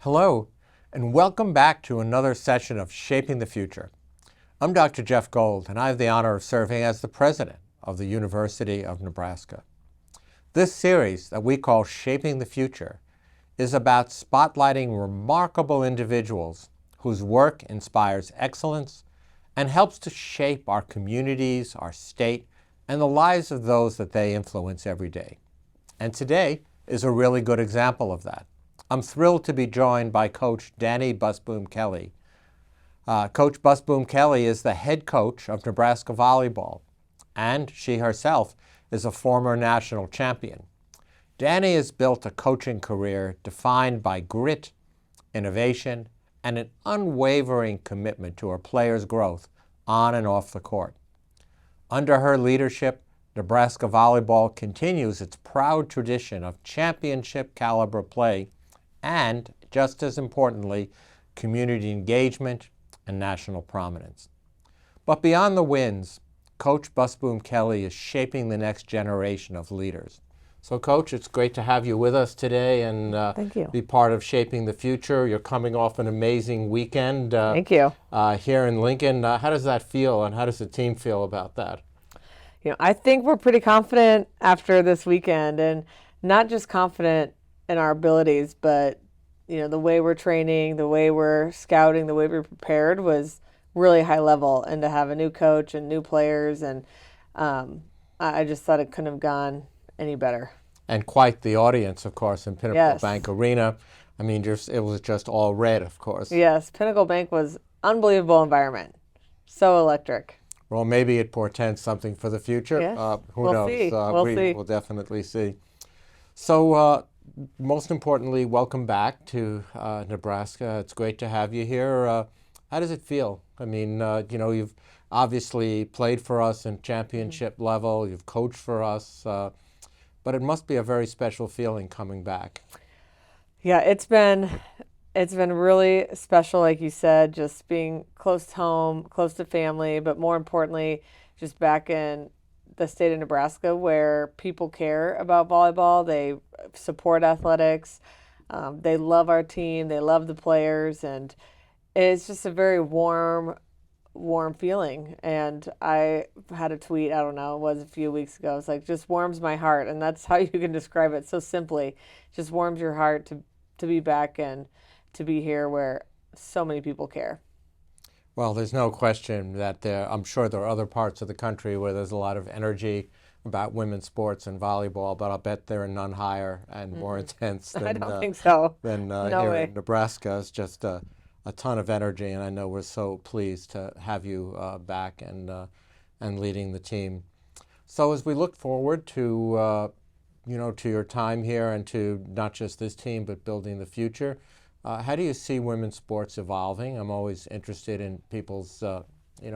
Hello, and welcome back to another session of Shaping the Future. I'm Dr. Jeff Gold, and I have the honor of serving as the president of the University of Nebraska. This series that we call Shaping the Future is about spotlighting remarkable individuals whose work inspires excellence and helps to shape our communities, our state, and the lives of those that they influence every day. And today is a really good example of that. I'm thrilled to be joined by Coach Dani Busboom Kelly. Coach Busboom Kelly is the head coach of Nebraska Volleyball, and she herself is a former national champion. Dani has built a coaching career defined by grit, innovation, and an unwavering commitment to her players' growth on and off the court. Under her leadership, Nebraska Volleyball continues its proud tradition of championship caliber play and, just as importantly, community engagement and national prominence. But beyond the wins, Coach Busboom Kelly is shaping the next generation of leaders. So, Coach, it's great to have you with us today and Thank you. be part of Shaping the Future. You're coming off an amazing weekend Thank you. Here in Lincoln. How does that feel, and how does the team feel about that? I think we're pretty confident after this weekend, and not just confident in our abilities, but the way we're training, the way we're scouting, the way we're prepared was really high level. And to have a new coach and new players, and I just thought it couldn't have gone any better. And quite the audience, of course, in Pinnacle Yes. Bank Arena. I mean, it was just all red, of course. Yes, Pinnacle Bank was unbelievable environment, so electric. Well, maybe it portends something for the future. Yes. Who We'll knows? see. We'll see. We'll definitely see. So, most importantly, welcome back to Nebraska. It's great to have you here. How does it feel? I mean, you've obviously played for us in championship level. You've coached for us, but it must be a very special feeling coming back. Yeah, it's been really special, like you said, just being close to home, close to family, but more importantly, just back in the state of Nebraska where people care about volleyball. They support athletics. They love our team. They love the players, and it's just a very warm feeling. And I had a tweet, I don't know, it was a few weeks ago. It's like, just warms my heart, and that's how you can describe it so simply. Just warms your heart to be back and to be here where so many people care. Well, there's no question that I'm sure there are other parts of the country where there's a lot of energy about women's sports and volleyball, but I'll bet they're none higher and more intense than, I don't think so. than No here way. in Nebraska. It's just a ton of energy, and I know we're so pleased to have you back and leading the team. So as we look forward to to your time here and to not just this team, but building the future, how do you see women's sports evolving? I'm always interested in people's,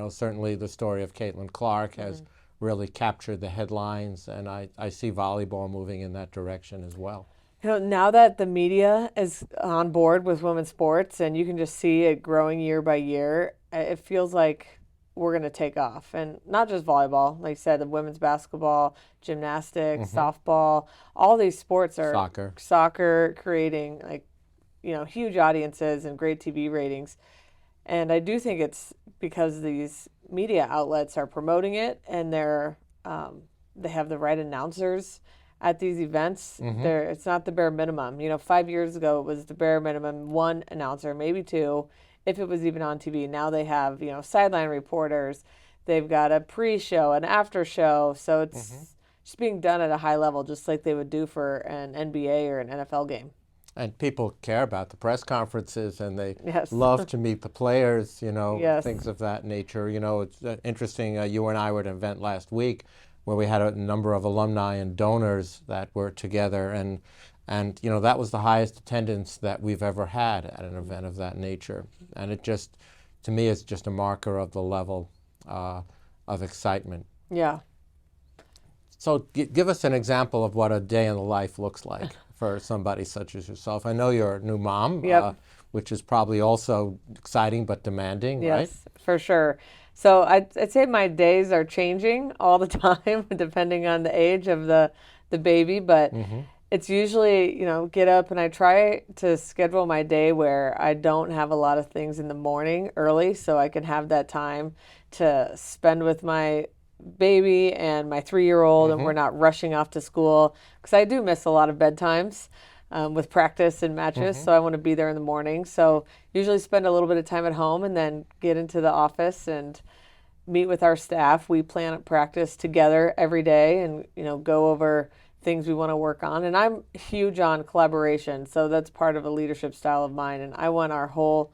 certainly the story of Caitlin Clark has really captured the headlines, and I see volleyball moving in that direction as well. Now that the media is on board with women's sports and you can just see it growing year by year, it feels like we're going to take off. And not just volleyball, like you said, the women's basketball, gymnastics, softball, all these sports are soccer creating huge audiences and great TV ratings. And I do think it's because these media outlets are promoting it, and they have the right announcers at these events. It's not the bare minimum. 5 years ago it was the bare minimum, one announcer, maybe two, if it was even on TV. Now they have sideline reporters. They've got a pre-show, an after-show. So it's just being done at a high level, just like they would do for an NBA or an NFL game. And people care about the press conferences, and they Yes. love to meet the players, Yes. things of that nature. It's interesting, you and I were at an event last week where we had a number of alumni and donors that were together, and that was the highest attendance that we've ever had at an event of that nature. And it just, to me, is just a marker of the level of excitement. Yeah. So give us an example of what a day in the life looks like for somebody such as yourself. I know you're a new mom, Yep. which is probably also exciting but demanding, right? Yes, for sure. So I'd say my days are changing all the time, depending on the age of the baby. But It's usually, get up and I try to schedule my day where I don't have a lot of things in the morning early so I can have that time to spend with my baby and my 3-year-old and we're not rushing off to school because I do miss a lot of bedtimes with practice and matches. So I want to be there in the morning. So usually spend a little bit of time at home and then get into the office and meet with our staff. We plan practice together every day and, go over things we want to work on. And I'm huge on collaboration. So that's part of a leadership style of mine. And I want our whole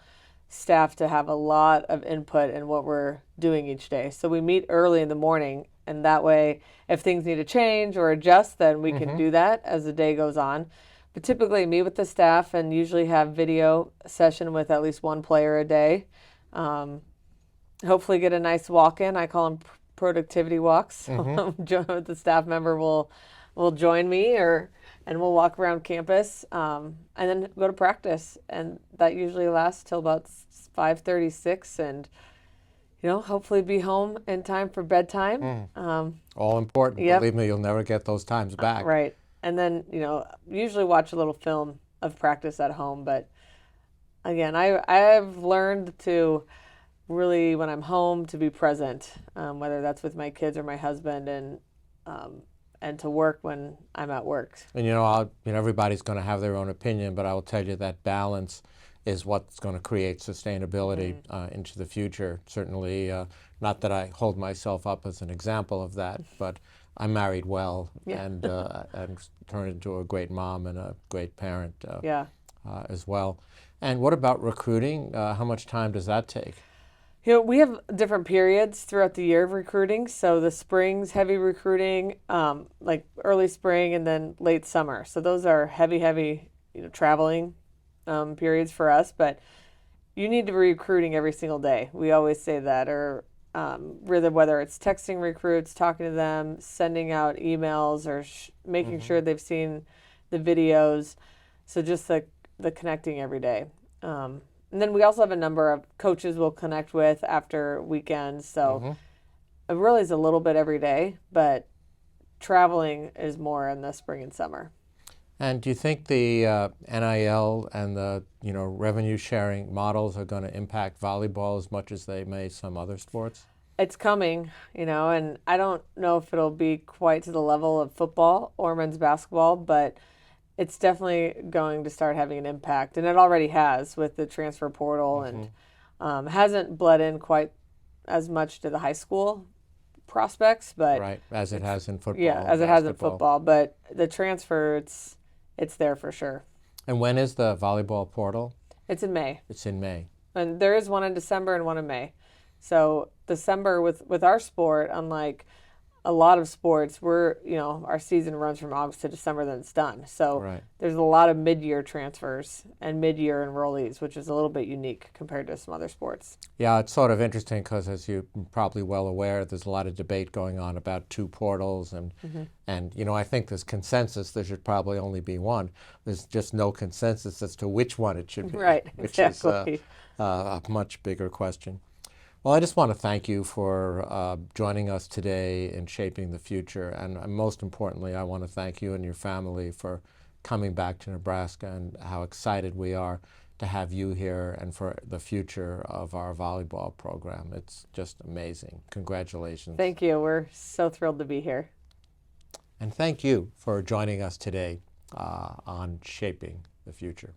staff to have a lot of input in what we're doing each day. So we meet early in the morning. And that way, if things need to change or adjust, then we can do that as the day goes on. But typically meet with the staff and usually have video session with at least one player a day. Hopefully get a nice walk in. I call them productivity walks. So the staff member will join me and we'll walk around campus and then go to practice. And that usually lasts till about 5:36 and, hopefully be home in time for bedtime. All important. Yep. Believe me, you'll never get those times back. Right. And then, usually watch a little film of practice at home. But again, I've learned to really, when I'm home, to be present, whether that's with my kids or my husband, and to work when I'm at work. And everybody's going to have their own opinion, but I will tell you that balance is what's going to create sustainability into the future. Certainly, not that I hold myself up as an example of that, but I married well and turned into a great mom and a great parent as well. And what about recruiting? How much time does that take? We have different periods throughout the year of recruiting. So the spring's heavy recruiting, like early spring and then late summer. So those are heavy, traveling periods for us. But you need to be recruiting every single day. We always say that. Or whether it's texting recruits, talking to them, sending out emails, or making sure they've seen the videos. So just the connecting every day. And then we also have a number of coaches we'll connect with after weekends. So it really is a little bit every day, but traveling is more in the spring and summer. And do you think the NIL and the revenue sharing models are going to impact volleyball as much as they may some other sports? It's coming, and I don't know if it'll be quite to the level of football or men's basketball, but it's definitely going to start having an impact, and it already has with the transfer portal, and hasn't bled in quite as much to the high school prospects, but right, as it has in football. Yeah, as it has in football, but the transfer, it's there for sure. And when is the volleyball portal? It's in May. It's in May. And there is one in December and one in May. So December with our sport, unlike a lot of sports, our season runs from August to December, then it's done. So there's a lot of mid-year transfers and mid-year enrollees, which is a little bit unique compared to some other sports. Yeah, it's sort of interesting because, as you're probably well aware, there's a lot of debate going on about two portals, and I think there's consensus there should probably only be one. There's just no consensus as to which one it should be, right? Which is a much bigger question. Well, I just want to thank you for joining us today in Shaping the Future. And most importantly, I want to thank you and your family for coming back to Nebraska and how excited we are to have you here and for the future of our volleyball program. It's just amazing. Congratulations. Thank you. We're so thrilled to be here. And thank you for joining us today on Shaping the Future.